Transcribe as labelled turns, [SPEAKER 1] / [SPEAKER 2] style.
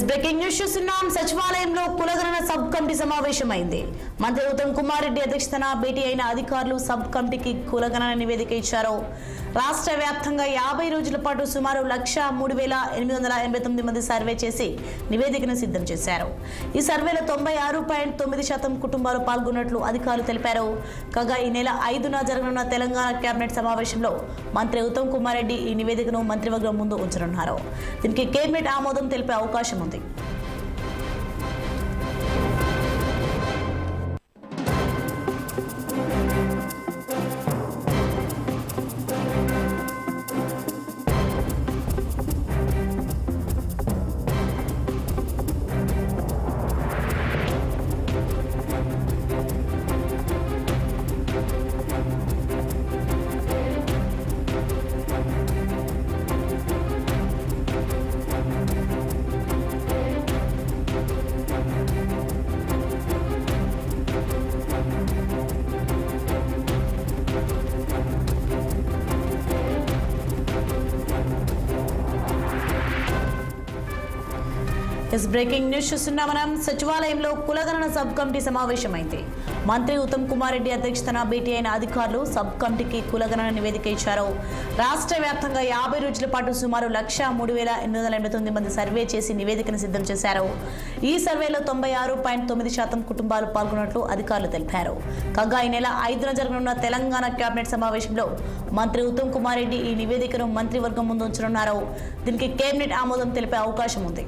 [SPEAKER 1] Breaking news చూస్తున్నాం. సచివాలయంలో కులగణన సబ్ కమిటీ సమావేశమైంది. మంత్రి ఉత్తమ్ కుమార్ రెడ్డి అధ్యక్షతన భేటీ అయిన అధికారులు సబ్ కమిటీకి కులగణన నివేదిక ఇచ్చారు. రాష్ట్ర వ్యాప్తంగా 50 రోజుల పాటు సుమారు 1,3889 మంది సర్వే చేసి నివేదికను సిద్ధం చేశారు. ఈ సర్వేలో 96.9% కుటుంబాలు పాల్గొన్నట్లు అధికారులు తెలిపారు. కాగా ఈ నెల 5న జరగనున్న తెలంగాణ కేబినెట్ సమావేశంలో మంత్రి ఉత్తమ్ కుమార్ రెడ్డి ఈ నివేదికను మంత్రివర్గం ముందు ఉంచనున్నారు. దీనికి కేబినెట్ ఆమోదం తెలిపే అవకాశం ఉంది. బ్రేకింగ్ న్యూస్ చూస్తున్నా మనం. సచివాలయంలో కులగణన సబ్ కమిటీ సమావేశమైంది. మంత్రి ఉత్తమ్ కుమార్ రెడ్డి అధ్యక్షతన భేటీ అయిన అధికారులు సబ్ కమిటీకి కులగణన నివేదిక ఇచ్చారు. రాష్ట్ర వ్యాప్తంగా 50 రోజుల పాటు సుమారు 1,3889 మంది సర్వే చేసి నివేదికను సిద్ధం చేశారు. ఈ సర్వేలో 96.9% కుటుంబాలు పాల్గొన్నట్లు అధికారులు తెలిపారు. కాగా ఈ నెల 5న జరగనున్న తెలంగాణ కేబినెట్ సమావేశంలో మంత్రి ఉత్తమ్ కుమార్ రెడ్డి ఈ నివేదికను మంత్రివర్గం ముందు ఉంచనున్నారు. దీనికి కేబినెట్ ఆమోదం తెలిపే అవకాశం ఉంది.